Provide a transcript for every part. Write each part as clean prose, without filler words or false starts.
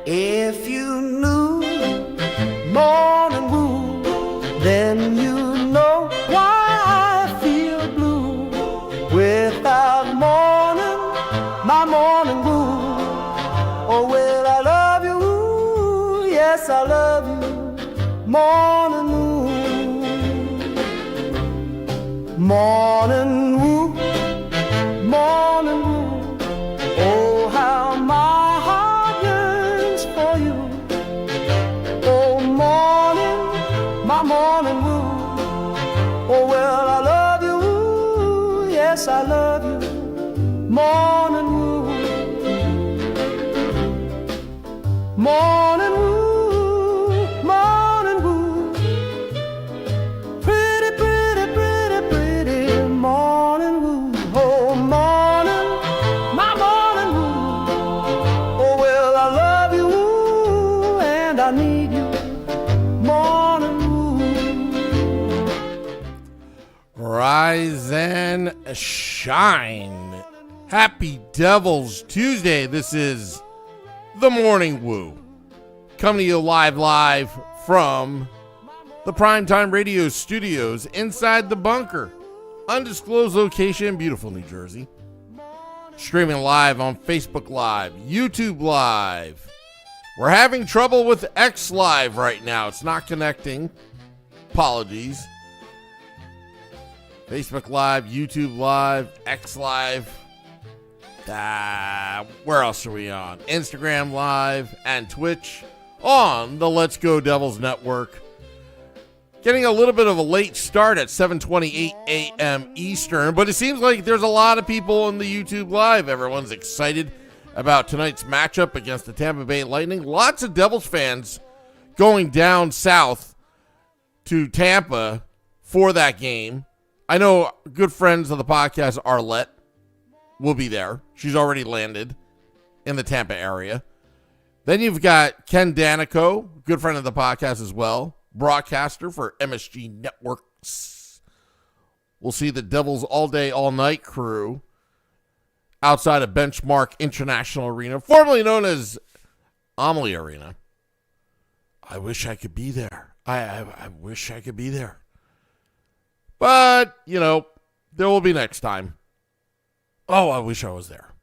If you knew morning wood, then you know why I feel blue. Without morning, my morning wood. Oh, well, I love you, yes, I love you, morning wood. Morning wood, morning wood. Oh, how my heart yearns for you. Oh, morning, my morning wood. Oh, well, I love you, yes, I love you, morning wood. Morning wood, morning wood. Pretty, pretty, pretty, pretty morning wood. Oh, morning, my morning wood. Oh, well, I love you and I need you, morning wood. Rise and shine. Happy Devil's Tuesday. This is the Morning Woo, coming to you live from the Primetime Radio Studios inside the bunker, undisclosed location, beautiful New Jersey. Streaming live on Facebook Live, YouTube Live. We're having trouble with X Live right now. It's not connecting. Apologies. Facebook Live, YouTube Live, X Live. Where else are we on? Instagram Live and Twitch on the Let's Go Devils Network. Getting a little bit of a late start at 7:28 a.m. Eastern, but it seems like there's a lot of people on the YouTube Live. Everyone's excited about tonight's matchup against the Tampa Bay Lightning. Lots of Devils fans going down south to Tampa for that game. I know good friends of the podcast, Arlette, will be there. She's already landed in the Tampa area. Then you've got Ken Danico, good friend of the podcast as well, broadcaster for MSG Networks. We'll see the Devils all day, all night crew outside of Benchmark International Arena, formerly known as Amalie Arena. I wish I could be there. I wish I could be there. But, you know, there will be next time. Oh, I wish I was there.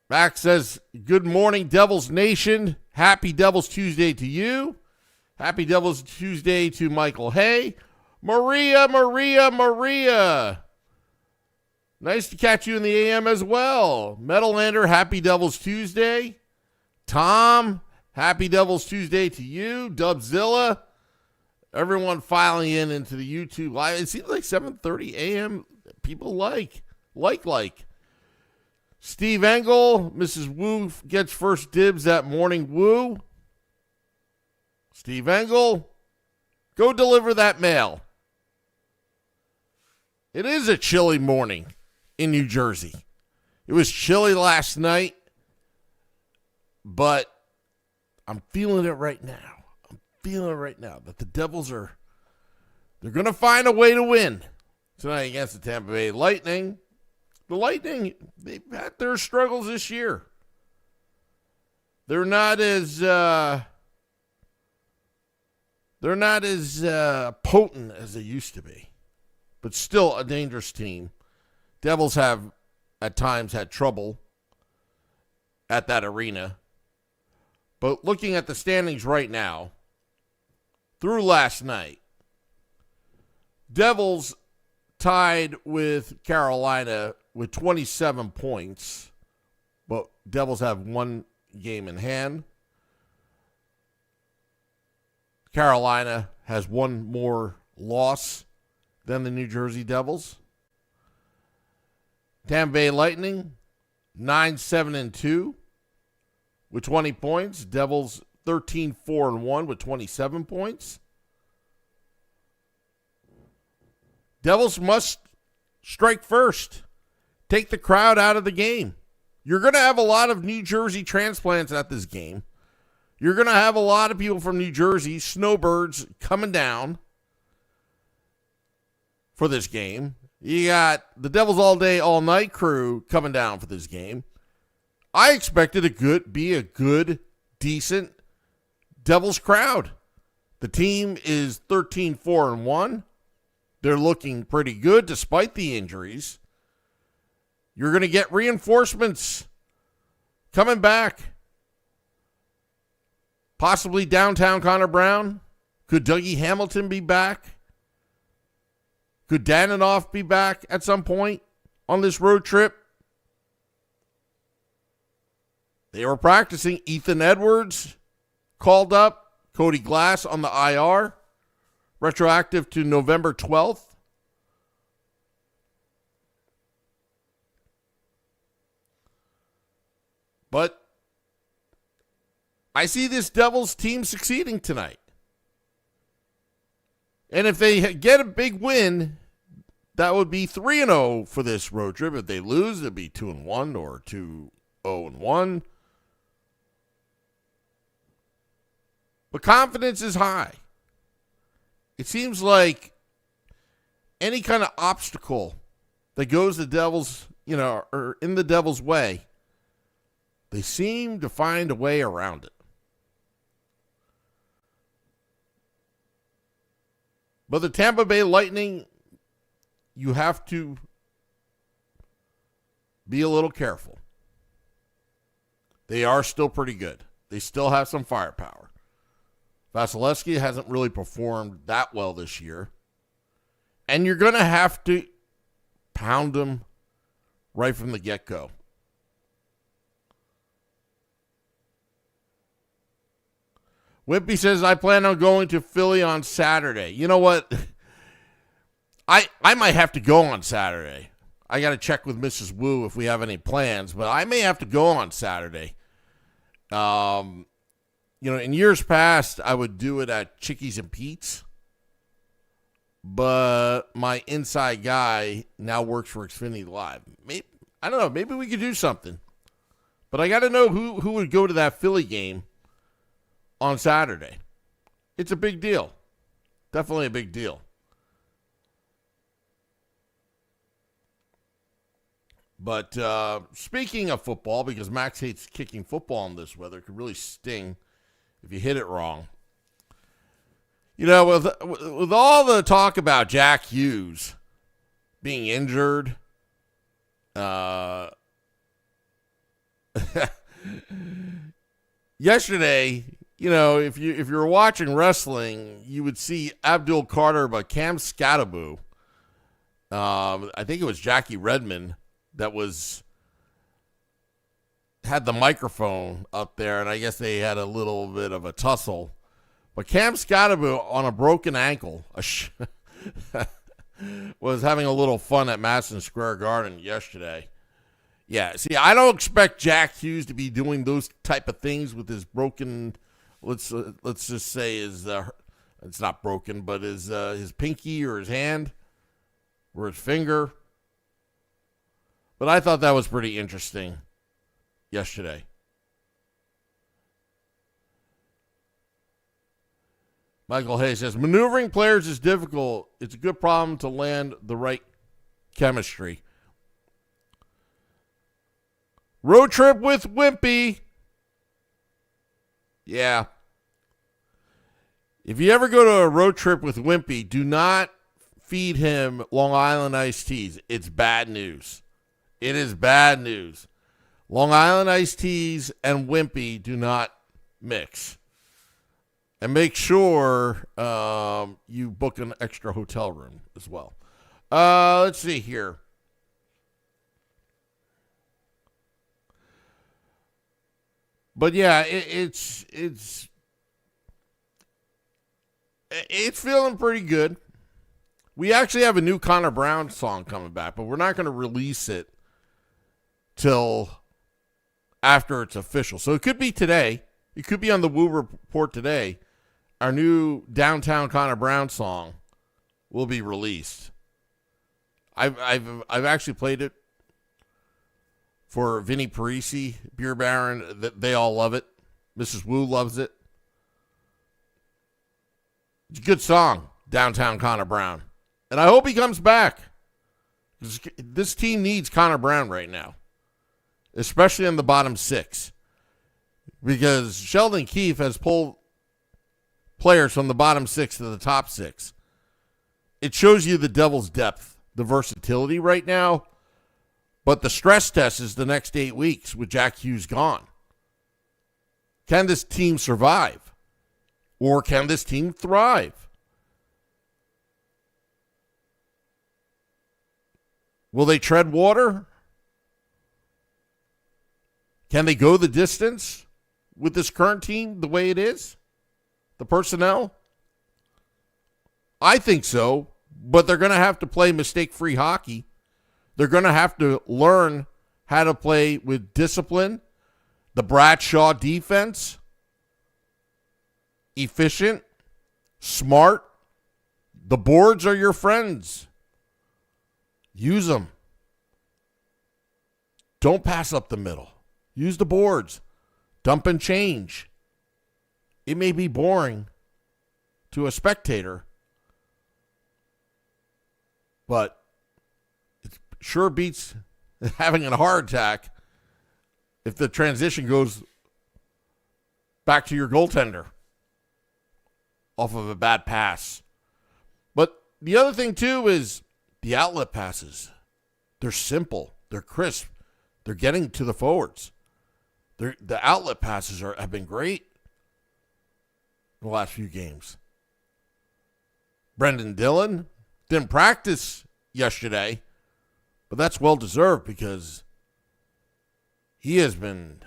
Max says, good morning, Devils Nation. Happy Devils Tuesday to you. Happy Devils Tuesday to Michael Hay. Maria. Nice to catch you in the AM as well. Metalander, happy Devils Tuesday. Tom, happy Devils Tuesday to you. Dubzilla. Everyone filing in into the YouTube Live. It seems like 7:30 a.m. People like. Steve Engel, Mrs. Wu gets first dibs at Morning Woo. Steve Engel, go deliver that mail. It is a chilly morning in New Jersey. It was chilly last night, but I'm feeling it right now. That the Devils they're going to find a way to win tonight against the Tampa Bay Lightning. The Lightning, they've had their struggles this year. They're not as potent as they used to be, but still a dangerous team. Devils have at times had trouble at that arena. But looking at the standings right now, through last night, Devils tied with Carolina with 27 points, but Devils have one game in hand. Carolina has one more loss than the New Jersey Devils. Tampa Bay Lightning, 9-7-2 with 20 points. Devils 13-4-1 with 27 points. Devils must strike first. Take the crowd out of the game. You're going to have a lot of New Jersey transplants at this game. You're going to have a lot of people from New Jersey, snowbirds, coming down for this game. You got the Devils All Day, All Night crew coming down for this game. I expected be a good, decent Devils crowd. The team is 13-4-1. They're looking pretty good despite the injuries. You're going to get reinforcements coming back. Possibly downtown Connor Brown. Could Dougie Hamilton be back? Could Dananoff be back at some point on this road trip? They were practicing. Ethan Edwards called up. Cody Glass on the IR. Retroactive to November 12th. But I see this Devils team succeeding tonight. And if they get a big win, that would be 3-0 for this road trip. If they lose, it'd be 2-1 or 2-0-1. But confidence is high. It seems like any kind of obstacle that goes the Devils, or in the Devils' way, they seem to find a way around it. But the Tampa Bay Lightning, you have to be a little careful. They are still pretty good. They still have some firepower. Vasilevsky hasn't really performed that well this year. And you're going to have to pound them right from the get-go. Wimpy says, I plan on going to Philly on Saturday. You know what? I might have to go on Saturday. I got to check with Mrs. Wu if we have any plans, but I may have to go on Saturday. In years past, I would do it at Chickies and Pete's, but my inside guy now works for Xfinity Live. I don't know. Maybe we could do something, but I got to know who would go to that Philly game on Saturday. It's a big deal. Definitely a big deal. But speaking of football, because Max hates kicking football in this weather, it could really sting if you hit it wrong. With all the talk about Jack Hughes being injured, yesterday, if you were watching wrestling, you would see Abdul Carter, but Cam Scattaboo, I think it was Jackie Redmond that had the microphone up there, and I guess they had a little bit of a tussle. But Cam Scattaboo on a broken ankle was having a little fun at Madison Square Garden yesterday. Yeah, see, I don't expect Jack Hughes to be doing those type of things with his broken, let's just say it's not broken, but his pinky or his hand or his finger. But I thought that was pretty interesting yesterday. Michael Hayes says, maneuvering players is difficult. It's a good problem to land the right chemistry. Road trip with Wimpy. Yeah. If you ever go to a road trip with Wimpy, do not feed him Long Island iced teas. It's bad news. It is bad news. Long Island iced teas and Wimpy do not mix. And make sure you book an extra hotel room as well. Let's see here. But yeah, it's feeling pretty good. We actually have a new Connor Brown song coming back, but we're not going to release it till after it's official. So it could be today. It could be on the Woo Report today. Our new Downtown Connor Brown song will be released. I've actually played it for Vinny Parisi, Beer Baron. They all love it. Mrs. Wu loves it. It's a good song, Downtown Connor Brown. And I hope he comes back. This team needs Connor Brown right now, especially in the bottom six, because Sheldon Keefe has pulled players from the bottom six to the top six. It shows you the Devils' depth, the versatility right now, but the stress test is the next 8 weeks with Jack Hughes gone. Can this team survive? Or can this team thrive? Will they tread water? Can they go the distance with this current team the way it is? The personnel? I think so, but they're going to have to play mistake-free hockey. They're going to have to learn how to play with discipline, the Bradshaw defense, efficient, smart. The boards are your friends. Use them. Don't pass up the middle. Use the boards. Dump and change. It may be boring to a spectator, but it sure beats having a heart attack if the transition goes back to your goaltender off of a bad pass. But the other thing, too, is the outlet passes. They're simple. They're crisp. They're getting to the forwards. The outlet passes have been great in the last few games. Brendan Dillon didn't practice yesterday, but that's well-deserved because he has been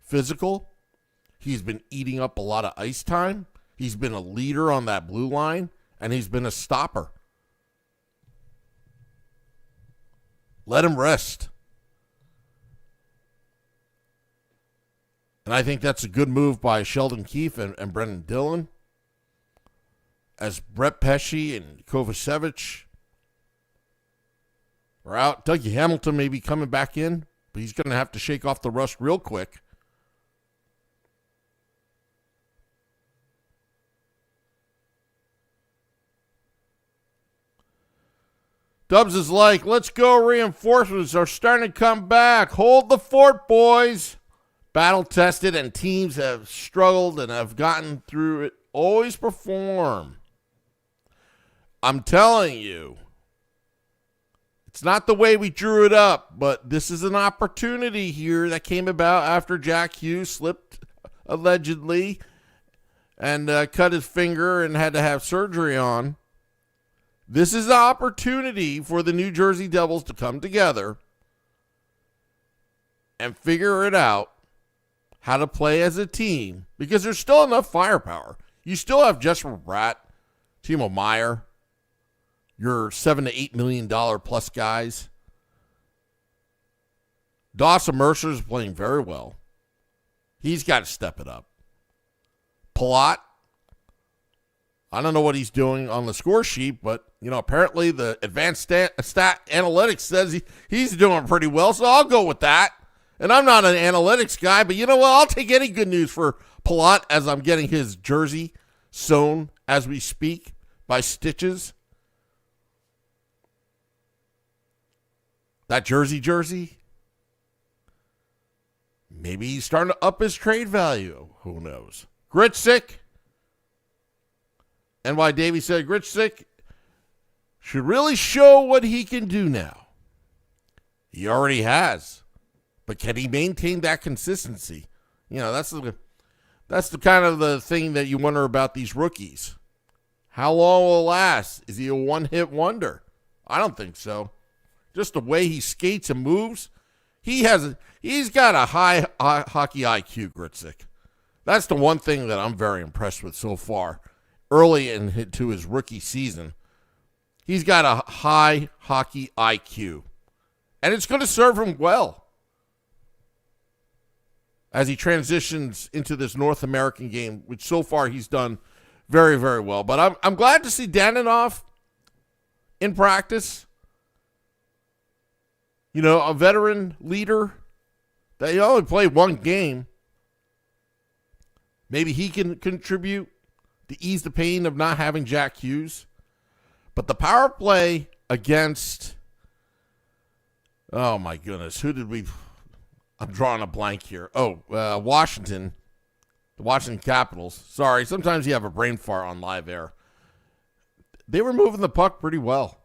physical. He's been eating up a lot of ice time. He's been a leader on that blue line, and he's been a stopper. Let him rest. And I think that's a good move by Sheldon Keefe and Brendan Dillon. As Brett Pesce and Kovacevic are out. Dougie Hamilton may be coming back in, but he's going to have to shake off the rust real quick. Dubs is like, let's go, reinforcements are starting to come back. Hold the fort, boys. Battle-tested and teams have struggled and have gotten through it. Always perform. I'm telling you, it's not the way we drew it up, but this is an opportunity here that came about after Jack Hughes slipped, allegedly, and cut his finger and had to have surgery on. This is an opportunity for the New Jersey Devils to come together and figure it out, how to play as a team, because there's still enough firepower. You still have Jesper Bratt, Timo Meier, your $7 to $8 million plus guys. Dawson Mercer is playing very well. He's got to step it up. Palat, I don't know what he's doing on the score sheet, but apparently the advanced stat analytics says he's doing pretty well, so I'll go with that. And I'm not an analytics guy, but you know what? I'll take any good news for Palat as I'm getting his jersey sewn as we speak by Stitches. That jersey. Maybe he's starting to up his trade value. Who knows? Gritzik. NY Davey said Gritzik should really show what he can do now. He already has. But can he maintain that consistency? That's the kind of the thing that you wonder about these rookies. How long will it last? Is he a one-hit wonder? I don't think so. Just the way he skates and moves, he's got a high hockey IQ, Gritzik. That's the one thing that I'm very impressed with so far. Early into his rookie season, he's got a high hockey IQ. And it's going to serve him well as he transitions into this North American game, which so far he's done very, very well. But I'm glad to see Danilov in practice. A veteran leader that he only played one game. Maybe he can contribute to ease the pain of not having Jack Hughes. But the power play against, oh my goodness, who did we, I'm drawing a blank here. Washington, the Washington Capitals. Sorry, sometimes you have a brain fart on live air. They were moving the puck pretty well.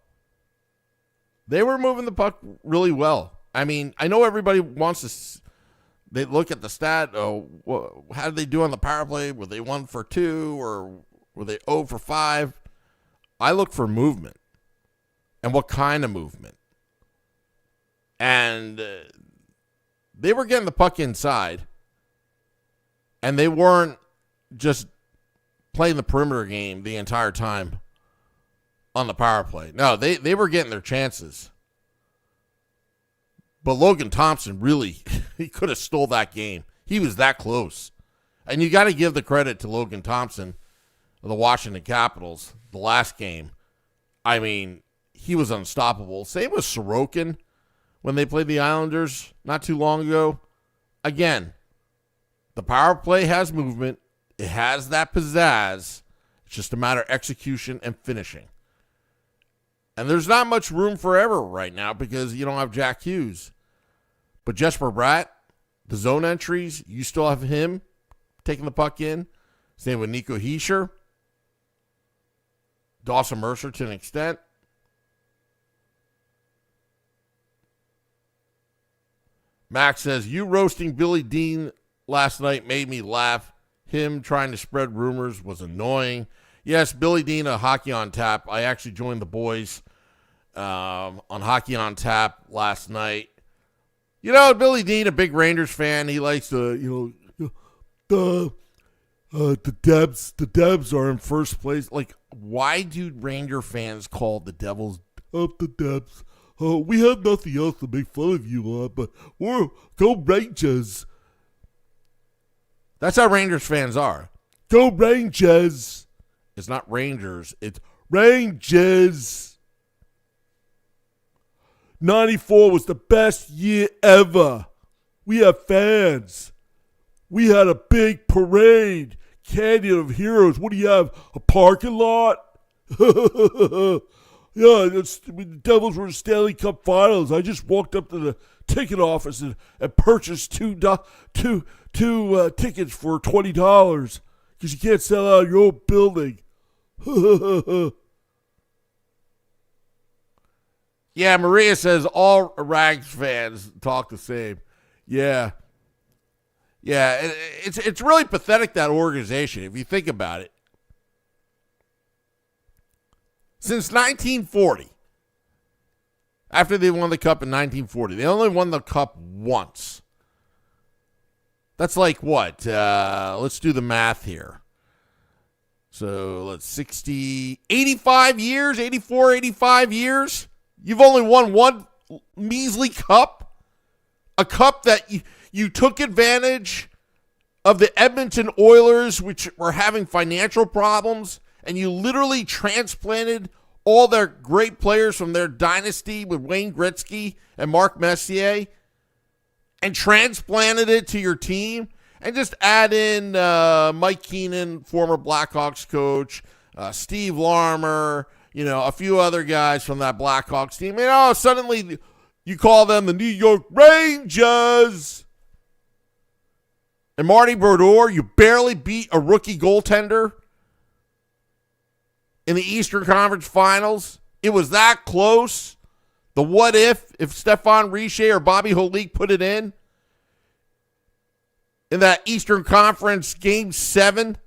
They were moving the puck really well. I mean, I know everybody wants to, they look at the stat, how did they do on the power play? Were they 1 for 2 or were they 0 for 5? I look for movement and what kind of movement. And they were getting the puck inside, and they weren't just playing the perimeter game the entire time on the power play. No, they were getting their chances. But Logan Thompson really, he could have stole that game. He was that close. And you got to give the credit to Logan Thompson of the Washington Capitals, the last game. I mean, he was unstoppable. Same with Sorokin when they played the Islanders not too long ago. Again, the power play has movement. It has that pizzazz. It's just a matter of execution and finishing. And there's not much room for error right now because you don't have Jack Hughes. But Jesper Bratt, the zone entries, you still have him taking the puck in. Same with Nico Hischier. Dawson Mercer to an extent. Max says, you roasting Billy Dean last night made me laugh. Him trying to spread rumors was annoying. Yes, Billy Dean of Hockey on Tap. I actually joined the boys on Hockey on Tap last night. You know, Billy Dean, a big Rangers fan. He likes to, the Debs are in first place. Like, why do Ranger fans call the Devils the Debs? We have nothing else to make fun of you on, but go Rangers. That's how Rangers fans are. Go Rangers. It's not Rangers. It's Rangers. 94 was the best year ever. We have fans. We had a big parade. Canyon of Heroes. What do you have? A parking lot? Yeah, the Devils were in Stanley Cup Finals. I just walked up to the ticket office and purchased two tickets for $20 because you can't sell out your own building. Yeah, Maria says all Rags fans talk the same. Yeah. Yeah, it's really pathetic, that organization, if you think about it. Since 1940, after they won the Cup in 1940, they only won the Cup once. That's like what? Let's do the math here. So let's 85 years, 84, 85 years. You've only won one measly cup. A cup that you took advantage of the Edmonton Oilers, which were having financial problems, and you literally transplanted all their great players from their dynasty with Wayne Gretzky and Mark Messier and transplanted it to your team, and just add in Mike Keenan, former Blackhawks coach, Steve Larmer, a few other guys from that Blackhawks team. And suddenly you call them the New York Rangers. And Marty Brodeur, you barely beat a rookie goaltender in the Eastern Conference Finals. It was that close. The what if Stéphane Richer or Bobby Holik put it in that Eastern Conference Game 7.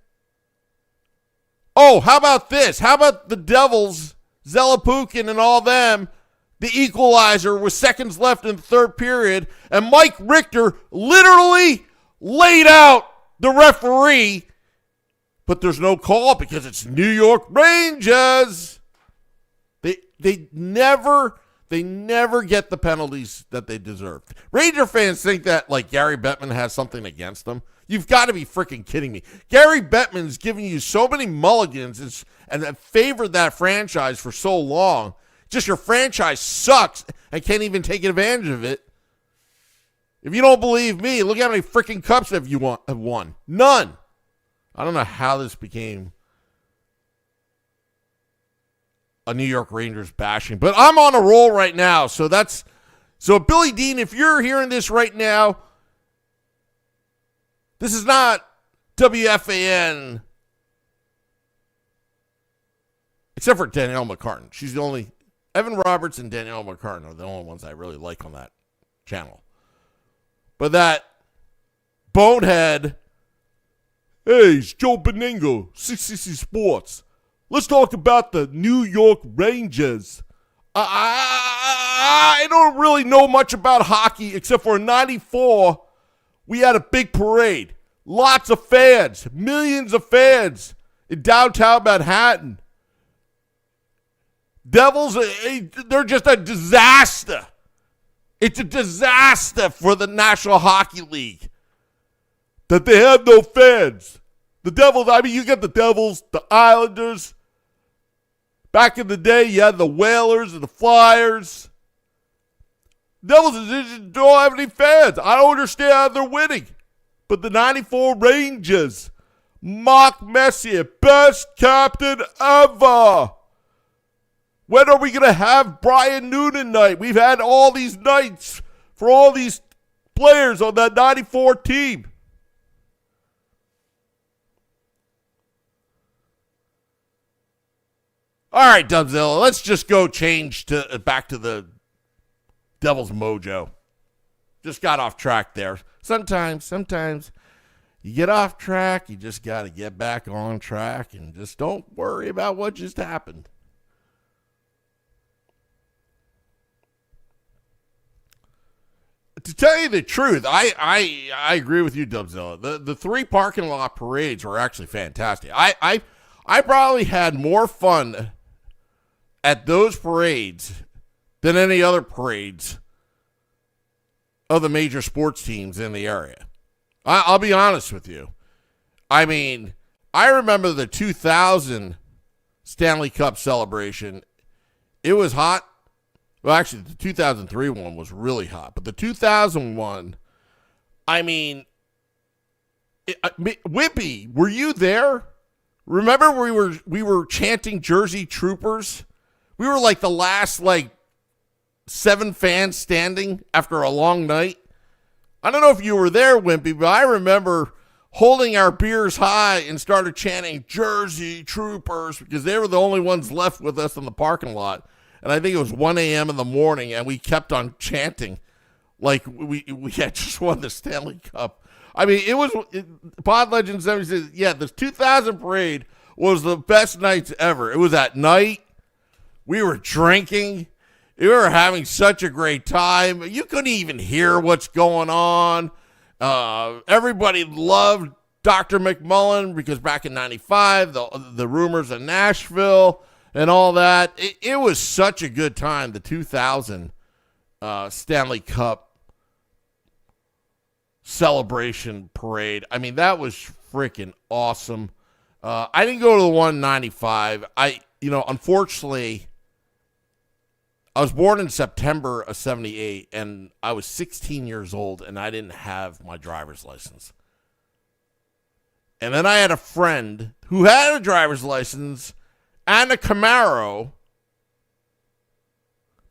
Oh, how about this? How about the Devils, Zelepukin and all them, the equalizer with seconds left in the third period, and Mike Richter literally laid out the referee, but there's no call because it's New York Rangers. They never get the penalties that they deserve. Ranger fans think that like Gary Bettman has something against them. You've got to be freaking kidding me. Gary Bettman's giving you so many mulligans and favored that franchise for so long. Just your franchise sucks and can't even take advantage of it. If you don't believe me, look how many freaking cups have won. None. I don't know how this became a New York Rangers bashing. But I'm on a roll right now. So Billy Dean, if you're hearing this right now, this is not WFAN, except for Danielle McCartan. She's the only, Evan Roberts and Danielle McCartan are the only ones I really like on that channel. But that bonehead, hey, it's Joe Beningo, 660 Sports. Let's talk about the New York Rangers. I don't really know much about hockey except for in 94, we had a big parade. Lots of fans, millions of fans in downtown Manhattan. Devils, they're just a disaster. It's a disaster for the National Hockey League that they have no fans. The Devils, I mean, you get the Devils, the Islanders. Back in the day, you had the Whalers and the Flyers. Devils don't have any fans. I don't understand how they're winning. But the 94 Rangers, Mark Messier, best captain ever. When are we going to have Brian Noonan night? We've had all these nights for all these players on that 94 team. All right, Dubzilla, let's just go change to back to the Devil's Mojo. Just got off track there. Sometimes you get off track, you just got to get back on track and just don't worry about what just happened. To tell you the truth, I agree with you, Dubzilla. The 3 parking lot parades were actually fantastic. I probably had more fun at those parades than any other parades of the major sports teams in the area. I'll be honest with you. I mean, I remember the 2000 Stanley Cup celebration. It was hot. Well, actually, the 2003 one was really hot. But the 2001, I mean, Wimpy, were you there? Remember we were chanting Jersey Troopers? We were like the last 7 fans standing after a long night. I don't know if you were there, Wimpy, but I remember holding our beers high and started chanting Jersey Troopers because they were the only ones left with us in the parking lot. And I think it was 1 a.m. in the morning, and we kept on chanting like we had just won the Stanley Cup. I mean, Pod Legend 70 says, yeah, the 2000 parade was the best nights ever. It was at night. We were drinking. We were having such a great time. You couldn't even hear what's going on. Everybody loved Dr. McMullen because back in 95, the rumors of Nashville and all that. It was such a good time, the 2000 Stanley Cup celebration parade. I mean, that was freaking awesome. I didn't go to the 195. Unfortunately, I was born in September of 78, and I was 16 years old, and I didn't have my driver's license. And then I had a friend who had a driver's license and a Camaro,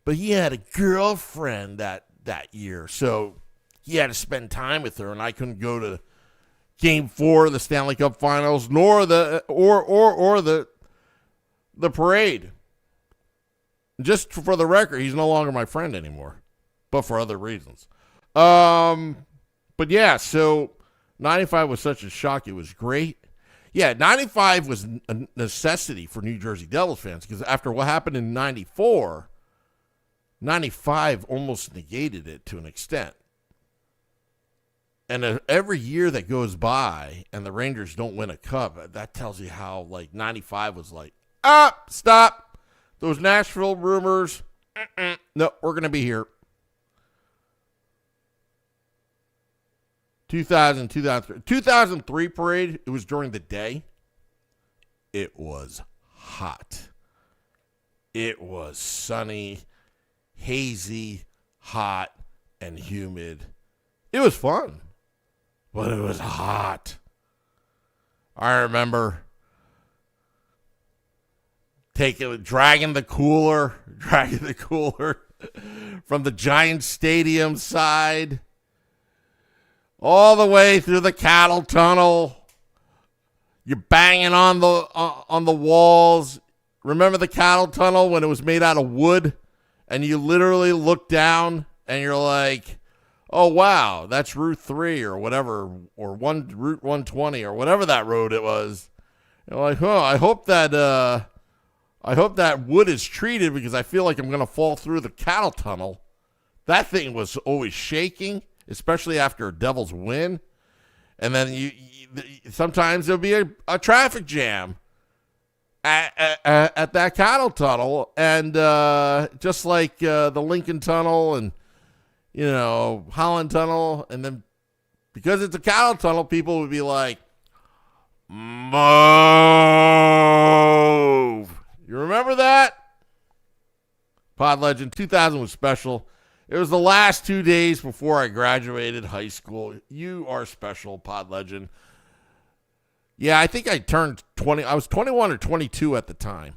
but he had a girlfriend that year, so he had to spend time with her, and I couldn't go to Game 4 of the Stanley Cup Finals, nor the parade. Just for the record, he's no longer my friend anymore, but for other reasons. But yeah, so 95 was such a shock. It was great. Yeah, 95 was a necessity for New Jersey Devils fans because after what happened in 94, 95 almost negated it to an extent. And every year that goes by and the Rangers don't win a cup, that tells you how 95 was stop. Those Nashville rumors, no, we're going to be here. 2003 parade, it was during the day. It was hot. It was sunny, hazy, hot, and humid. It was fun, but it was hot. I remember dragging the cooler from the Giant Stadium side all the way through the cattle tunnel. You're banging on the walls. Remember the cattle tunnel when it was made out of wood, and you literally look down and you're like, oh wow, that's Route 3 or whatever, or Route 120 or whatever that road it was. You're like, I hope that wood is treated, because I feel like I'm gonna fall through the cattle tunnel. That thing was always shaking, especially after a Devils win. And then you sometimes there'll be a traffic jam at that cattle tunnel, and just like the Lincoln Tunnel and Holland Tunnel, and then because it's a cattle tunnel, people would be like, "Move!" You remember that? Pod Legend 2000 was special. It was the last 2 days before I graduated high school. You are special, Pod Legend. Yeah, I think I turned 20. I was 21 or 22 at the time.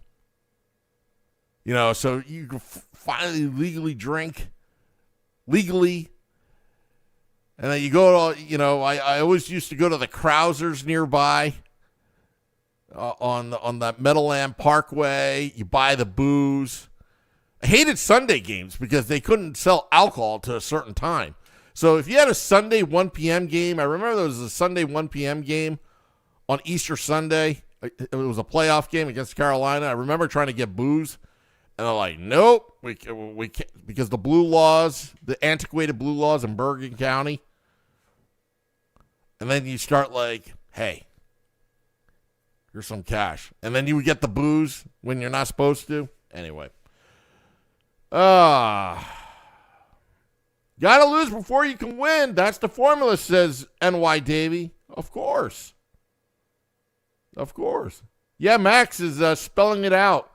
So you could finally legally drink. Legally. And then you go to, I always used to go to the Krausers nearby on that Meadowland Parkway. You buy the booze. I hated Sunday games because they couldn't sell alcohol to a certain time. So if you had a Sunday 1 p.m. game, I remember there was a Sunday 1 p.m. game on Easter Sunday. It was a playoff game against Carolina. I remember trying to get booze, and they're like, nope, we can't, because the blue laws, the antiquated blue laws in Bergen County. And then you start like, hey, here's some cash. And then you would get the booze when you're not supposed to. Anyway. Gotta lose before you can win. That's the formula, says NY Davey. Of course. Yeah, Max is spelling it out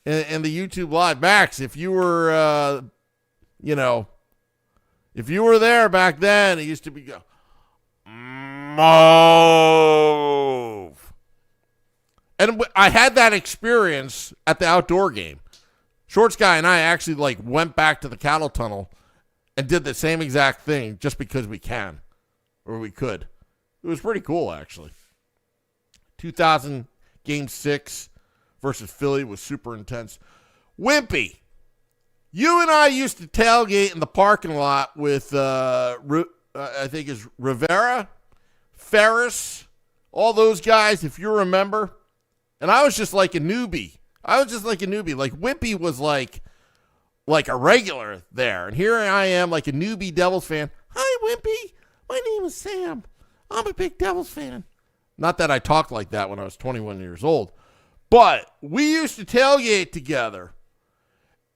in the YouTube Live. Max, if you were, if you were there back then, it used to be move. And I had that experience at the outdoor game. Shorts Guy and I actually went back to the cattle tunnel and did the same exact thing just because we can, or we could. It was pretty cool, actually. 2000 Game 6 versus Philly was super intense. Wimpy, you and I used to tailgate in the parking lot with, I think it's Rivera, Ferris, all those guys, if you remember. And I was just like a newbie. Like Wimpy was like a regular there. And here I am like a newbie Devils fan. Hi, Wimpy. My name is Sam. I'm a big Devils fan. Not that I talked like that when I was 21 years old. But we used to tailgate together.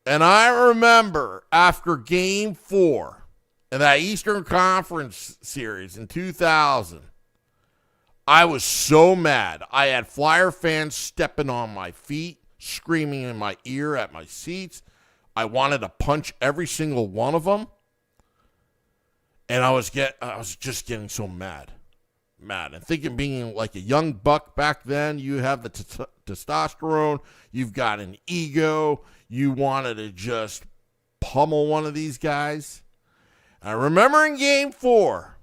And I remember after Game 4 in that Eastern Conference series in 2000, I was so mad. I had Flyer fans stepping on my feet, screaming in my ear at my seats. I wanted to punch every single one of them. And I was just getting so mad. And thinking, being like a young buck back then, you have the testosterone, you've got an ego, you wanted to just pummel one of these guys. I remember in Game 4,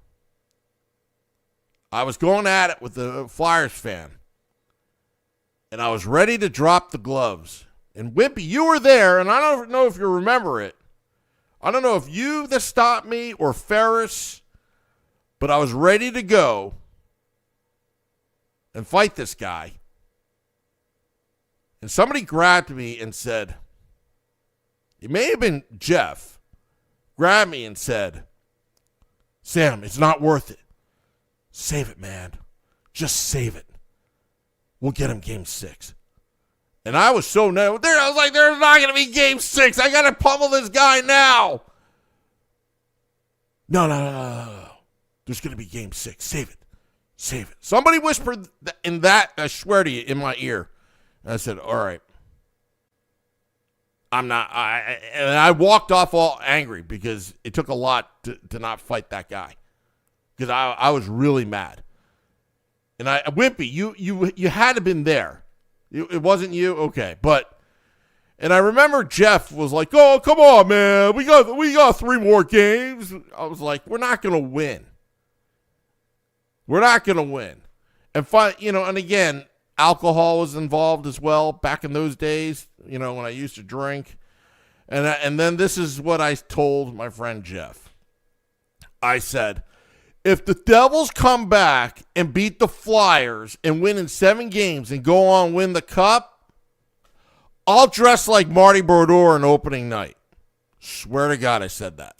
I was going at it with the Flyers fan. And I was ready to drop the gloves. And Wimpy, you were there, and I don't know if you remember it. I don't know if you that stopped me or Ferris, but I was ready to go and fight this guy. And somebody grabbed me and said, it may have been Jeff, grabbed me and said, Sam, it's not worth it. Save it, man. Just save it. We'll get him Game 6. And I was so nervous. I was like, there's not going to be Game 6. I got to pummel this guy now. No. There's going to be Game 6. Save it. Somebody whispered in that, I swear to you, in my ear. And I said, all right. And I walked off all angry because it took a lot to not fight that guy. Because I was really mad. And Wimpy, you had to have been there. It wasn't you? Okay. And I remember Jeff was like, oh, come on, man. We got 3 more games. I was like, we're not going to win. We're not going to win. And, and again, alcohol was involved as well back in those days, when I used to drink. And then this is what I told my friend Jeff. I said, if the Devils come back and beat the Flyers and win in 7 games and go on and win the Cup, I'll dress like Marty Brodeur on opening night. Swear to God I said that.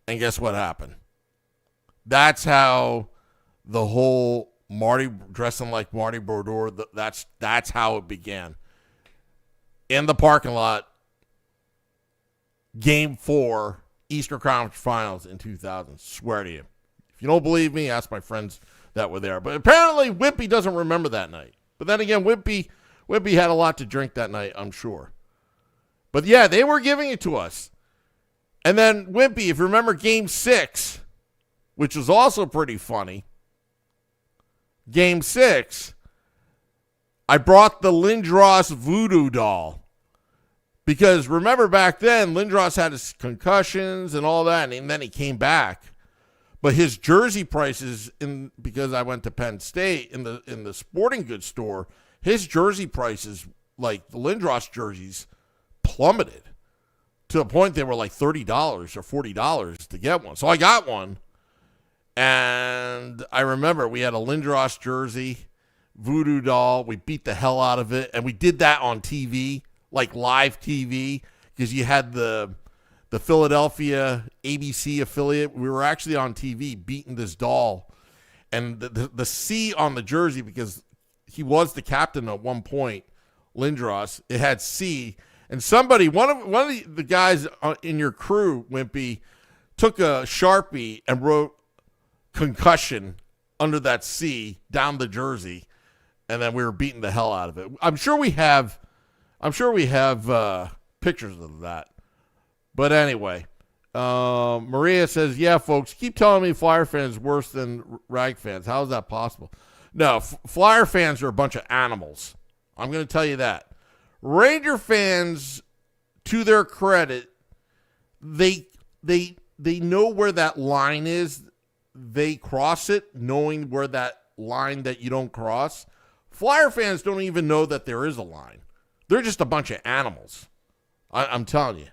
And guess what happened? That's how the whole dressing like Marty Brodeur, that's how it began. In the parking lot, Game 4, Eastern Conference Finals in 2000. Swear to you. If you don't believe me, ask my friends that were there. But apparently Wimpy doesn't remember that night. But then again, Wimpy had a lot to drink that night, I'm sure. But yeah, they were giving it to us. And then Wimpy, if you remember Game 6, which was also pretty funny, Game 6, I brought the Lindros voodoo doll. Because remember back then, Lindros had his concussions and all that, and then he came back. But his jersey prices, because I went to Penn State, in the sporting goods store, his jersey prices, like the Lindros jerseys, plummeted to the point they were like $30 or $40 to get one. So I got one. And I remember we had a Lindros jersey, voodoo doll. We beat the hell out of it. And we did that on TV, like live TV, because you had the Philadelphia ABC affiliate. We were actually on TV beating this doll. And the C on the jersey, because he was the captain at one point, Lindros, it had C. And somebody, one of the guys in your crew, Wimpy, took a Sharpie and wrote concussion under that C down the jersey, and then we were beating the hell out of it. I'm sure we have pictures of that. But anyway, Maria says, yeah, folks, keep telling me Flyer fans worse than Rag fans. How is that possible? No, Flyer fans are a bunch of animals. I'm going to tell you that. Ranger fans, to their credit, they know where that line is. They cross it knowing where that line that you don't cross. Flyer fans don't even know that there is a line. They're just a bunch of animals. I'm telling you.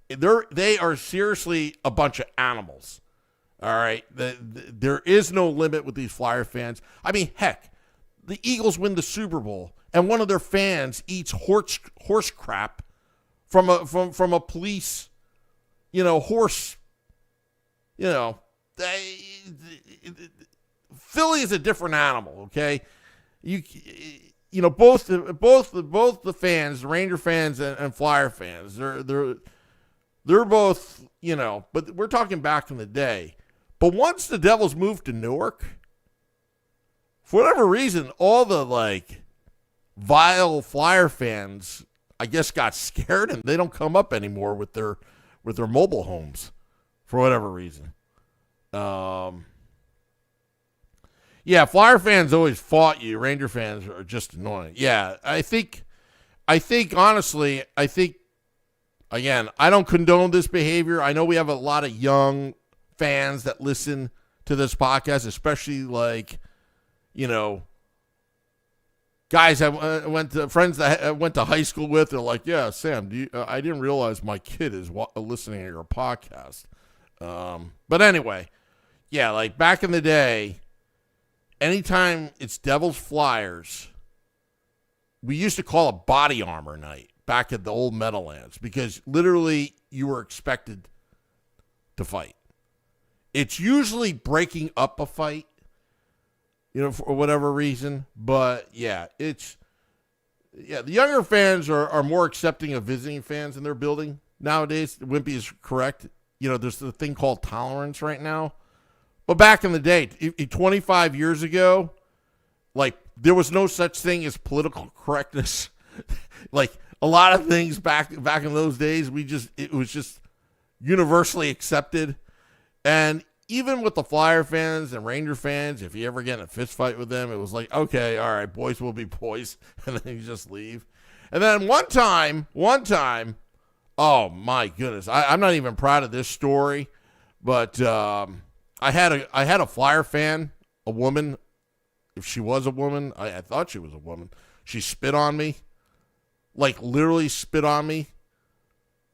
They are seriously a bunch of animals. All right? There is no limit with these Flyer fans. I mean, heck, the Eagles win the Super Bowl, and one of their fans eats horse crap from a police, horse, Philly is a different animal, okay? Both the fans, the Ranger fans and Flyer fans, they're both, but we're talking back in the day. But once the Devils moved to Newark, for whatever reason, all the vile Flyer fans, I guess, got scared and they don't come up anymore with their mobile homes for whatever reason. Yeah, Flyer fans always fought you. Ranger fans are just annoying. Yeah, I think honestly, again, I don't condone this behavior. I know we have a lot of young fans that listen to this podcast, especially guys friends that I went to high school with. They're like, yeah, Sam, I didn't realize my kid is listening to your podcast. But anyway, yeah, back in the day, anytime it's Devils Flyers, we used to call it body armor night back at the old Meadowlands, because literally you were expected to fight. It's usually breaking up a fight, for whatever reason. But yeah, the younger fans are more accepting of visiting fans in their building nowadays. Wimpy is correct. There's the thing called tolerance right now. But back in the day, 25 years ago, there was no such thing as political correctness. A lot of things back in those days, it was just universally accepted. And even with the Flyer fans and Ranger fans, if you ever get in a fist fight with them, it was like, okay, all right, boys will be boys, and then you just leave. And then one time, oh my goodness, I'm not even proud of this story, but I had a Flyer fan, a woman. If she was a woman, I thought she was a woman. She spit on me, like literally spit on me,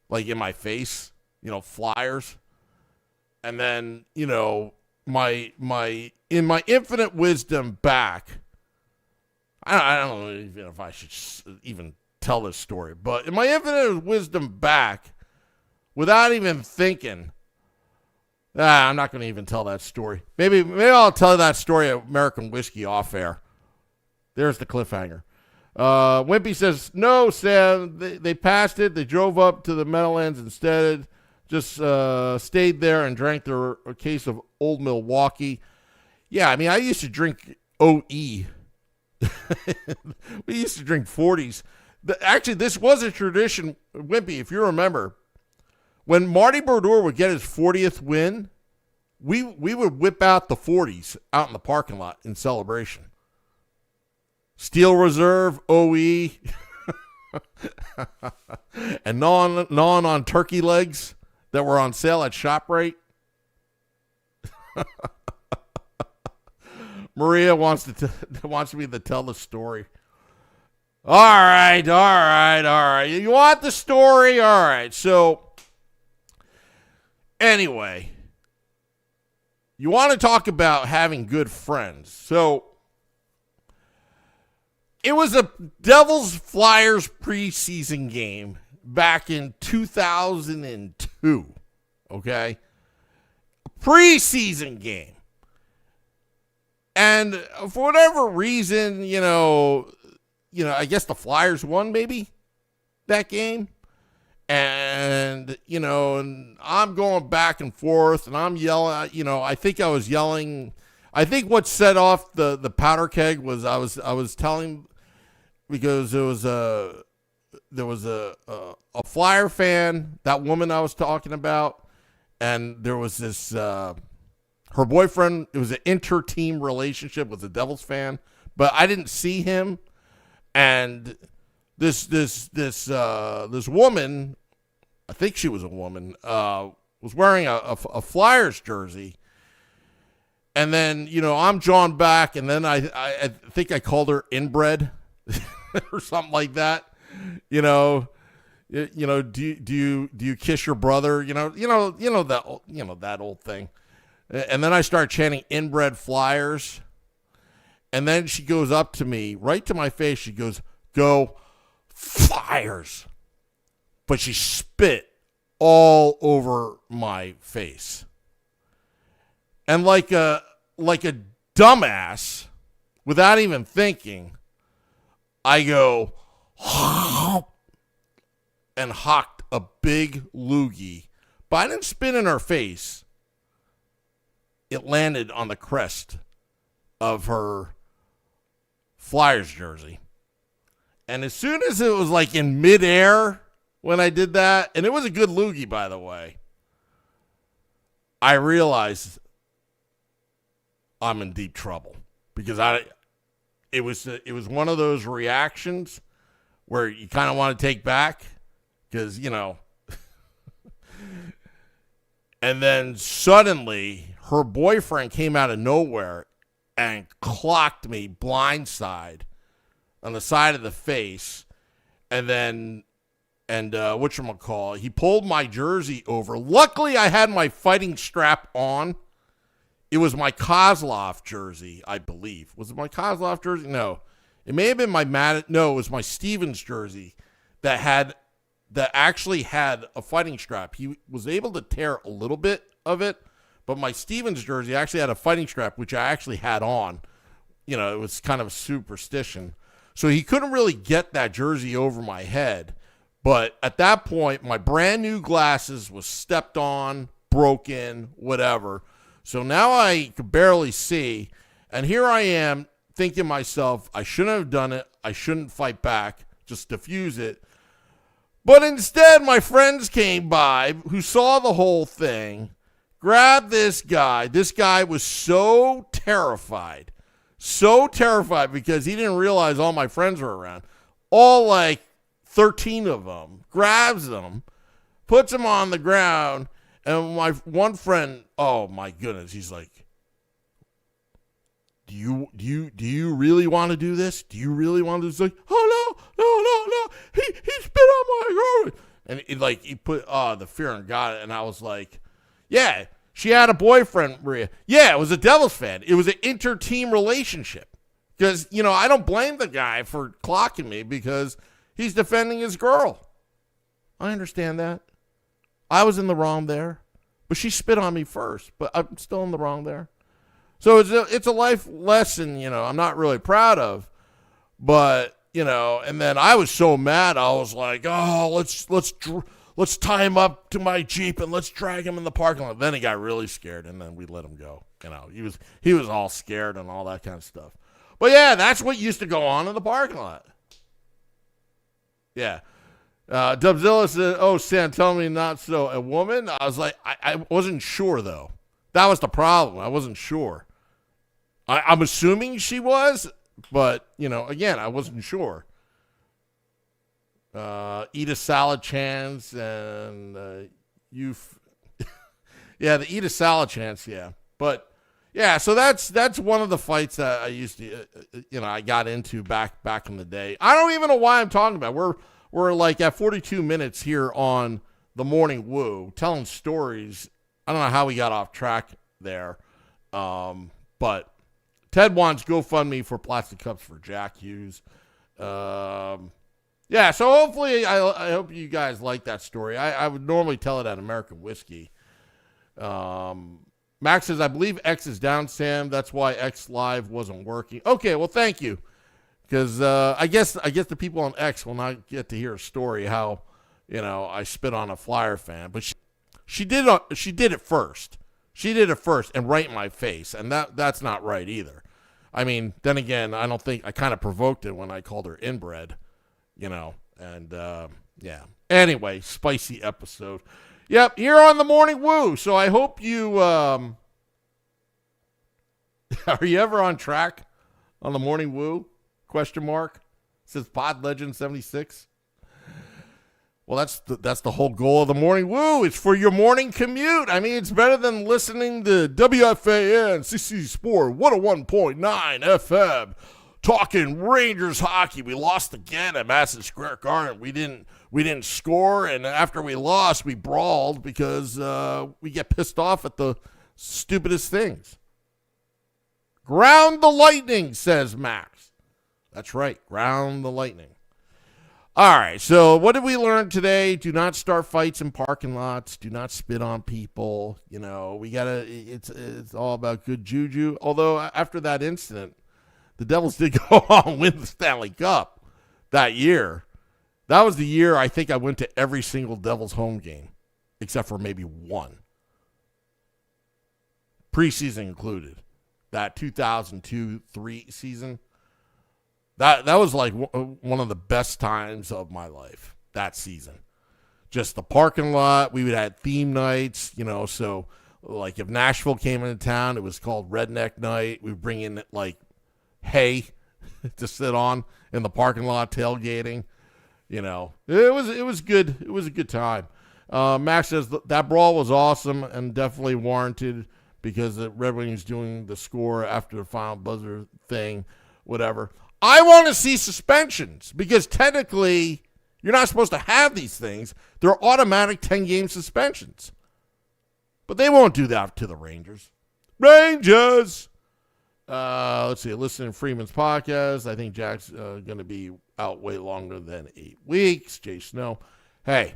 like in my face. Flyers. And then, my in my infinite wisdom back, I don't know even if I should even tell this story, but in my infinite wisdom back, without even thinking, I'm not going to even tell that story. Maybe I'll tell that story at American Whiskey off air. There's the cliffhanger. Wimpy says, no, Sam, they passed it. They drove up to the Meadowlands instead. Just stayed there and drank a case of Old Milwaukee. Yeah, I mean, I used to drink OE. We used to drink 40s. Actually, this was a tradition, Wimpy, if you remember. When Marty Brodeur would get his 40th win, we would whip out the 40s out in the parking lot in celebration. Steel Reserve, OE, and gnawing on turkey legs that were on sale at ShopRite. Maria wants me to tell the story. All right. You want the story? All right. So, anyway, you want to talk about having good friends. So, it was a Devils Flyers preseason game back in 2002, okay? Preseason game. And for whatever reason, I guess the Flyers won maybe that game. And, and I'm going back and forth and I'm yelling, I think I was yelling. I think what set off the powder keg was I was telling, because there was a Flyer fan, that woman I was talking about, and there was this her boyfriend. It was an inter-team relationship with a Devils fan, but I didn't see him. And this woman, I think she was a woman, was wearing a Flyers jersey. And then I'm drawn back, and then I think I called her inbred. Or something like that, do you kiss your brother? That old thing. And then I start chanting inbred Flyers, and then she goes up to me, right to my face. She goes, "Go Flyers!" But she spit all over my face, and like a dumbass, without even thinking, I go, and hocked a big loogie. But I didn't spit in her face. It landed on the crest of her Flyers jersey. And as soon as it was like in midair when I did that, and it was a good loogie, by the way, I realized I'm in deep trouble. Because it was one of those reactions where you kind of want to take back, because, and then suddenly her boyfriend came out of nowhere and clocked me blindside on the side of the face. And then, whatchamacallit, he pulled my jersey over. Luckily, I had my fighting strap on. It was my Kozlov jersey, I believe. Was it my Kozlov jersey? No. It may have been it was my Stevens jersey that actually had a fighting strap. He was able to tear a little bit of it, but my Stevens jersey actually had a fighting strap, which I actually had on. It was kind of a superstition. So he couldn't really get that jersey over my head. But at that point, my brand new glasses was stepped on, broken, whatever. So now I could barely see, and here I am thinking to myself, I shouldn't have done it. I shouldn't fight back, just diffuse it. But instead, my friends came by who saw the whole thing, Grab this guy. This guy was so terrified because he didn't realize all my friends were around. All like 13 of them. Grabs them, puts him on the ground, and my one friend, oh my goodness, he's like, Do you really want to do this? Do you really want to do this? Like, oh no. He spit on my girl. And he put the fear in God, and I was like, yeah, she had a boyfriend, Maria. Yeah, it was a Devils fan. It was an inter-team relationship. Because, I don't blame the guy for clocking me because he's defending his girl. I understand that. I was in the wrong there. But she spit on me first. But I'm still in the wrong there. So it's a life lesson, I'm not really proud of. But, and then I was so mad. I was like, oh, let's tie him up to my Jeep and let's drag him in the parking lot. Then he got really scared, and then we let him go. He was all scared and all that kind of stuff. But yeah, that's what used to go on in the parking lot. Yeah. Dubzilla said, oh, Sam, tell me not so. A woman? I was like, I wasn't sure, though. That was the problem. I wasn't sure. I'm assuming she was, but, again, I wasn't sure. Eat a salad chance and yeah, the eat a salad chance, yeah. But yeah, so that's one of the fights that I used to I got into back in the day. I don't even know why I'm talking about. We're like at 42 minutes here on the Morning Woo, telling stories. I don't know how we got off track there. But Ted wants GoFundMe for plastic cups for Jack Hughes. Yeah, so hopefully I hope you guys like that story. I would normally tell it at American Whiskey. Max says, I believe X is down, Sam. That's why X Live wasn't working. Okay, well, thank you. Because I guess the people on X will not get to hear a story how, I spit on a Flyer fan. But she did it first. She did it first and right in my face. And that's not right either. I mean, then again, I don't think I kind of provoked it when I called her inbred. And yeah. Anyway, spicy episode. Yep, here on the Morning Woo. So I hope you, are you ever on track on the Morning Woo? Question mark. Says Pod Legend 76. Well, that's the whole goal of the Morning Woo. It's for your morning commute. I mean, it's better than listening to WFAN CC Sport 101.9 FM. Talking Rangers hockey. We lost again at Madison Square Garden. We didn't score, and after we lost, we brawled because we get pissed off at the stupidest things. Ground the Lightning, says Max. That's right, ground the Lightning. All right, so what did we learn today? Do not start fights in parking lots. Do not spit on people. We gotta. It's all about good juju. Although after that incident, the Devils did go on and win the Stanley Cup that year. That was the year I think I went to every single Devils home game, except for maybe one. Preseason included. That 2002-03 season. That was like one of the best times of my life, that season. Just the parking lot. We would have theme nights, so like if Nashville came into town, it was called Redneck Night. We'd bring in like hay to sit on in the parking lot tailgating. It was good. It was a good time. Max says that brawl was awesome and definitely warranted because the Red Wings doing the score after the final buzzer thing, whatever. I want to see suspensions because technically you're not supposed to have these things. They're automatic 10-game suspensions. But they won't do that to the Rangers. Rangers! Let's see. Listen to Freeman's podcast. I think Jack's going to be out way longer than 8 weeks. Jay Snow. Hey.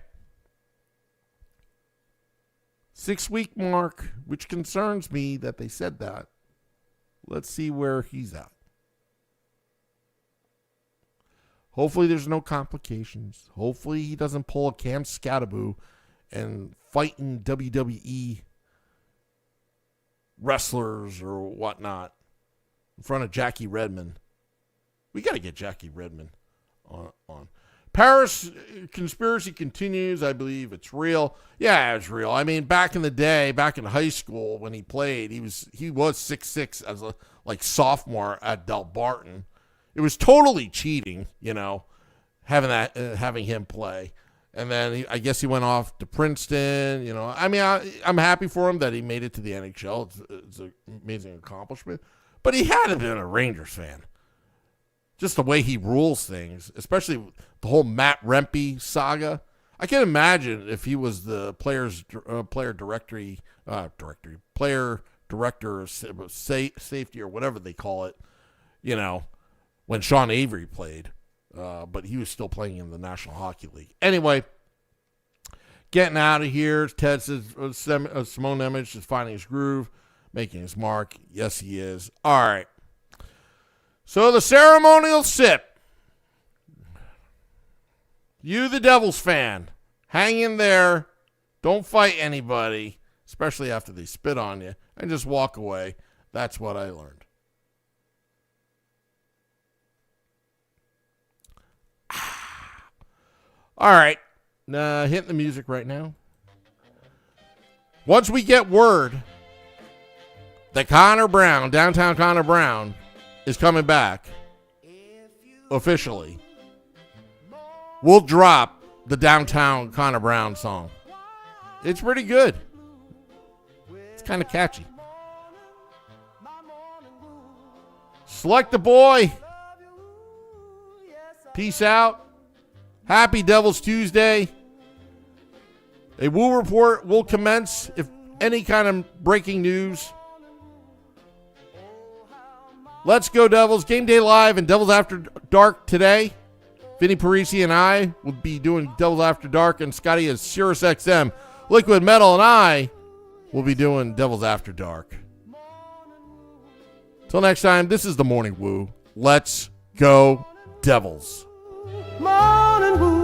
6-week mark, which concerns me that they said that. Let's see where he's at. Hopefully there's no complications. Hopefully he doesn't pull a Cam Scataboo and fighting WWE wrestlers or whatnot in front of Jackie Redmond. We got to get Jackie Redmond on. Paris conspiracy continues. I believe it's real. Yeah, it's real. I mean, back in the day, back in high school when he played, he was 6'6" as a sophomore at Del Barton. It was totally cheating, having him play. And then I guess he went off to Princeton. I mean, I'm happy for him that he made it to the NHL. It's an amazing accomplishment. But he had to have been a Rangers fan. Just the way he rules things, especially the whole Matt Rempe saga. I can imagine if he was the player director of safety or whatever they call it, when Sean Avery played. But he was still playing in the National Hockey League. Anyway, getting out of here. Ted says Simone Nemec is finding his groove, making his mark. Yes, he is. All right. So the ceremonial sip. You, the Devils fan, hang in there. Don't fight anybody, especially after they spit on you, and just walk away. That's what I learned. All right. Hitting the music right now. Once we get word that downtown Connor Brown, is coming back officially, we'll drop the downtown Connor Brown song. It's pretty good. It's kind of catchy. Select the boy. Peace out. Happy Devil's Tuesday. A Woo Report will commence if any kind of breaking news. Let's go Devils. Game Day Live and Devils After Dark today. Vinny Parisi and I will be doing Devils After Dark, and Scotty is Sirius XM. Liquid Metal and I will be doing Devils After Dark. Till next time, this is the Morning Woo. Let's go Devils. Morning Woo.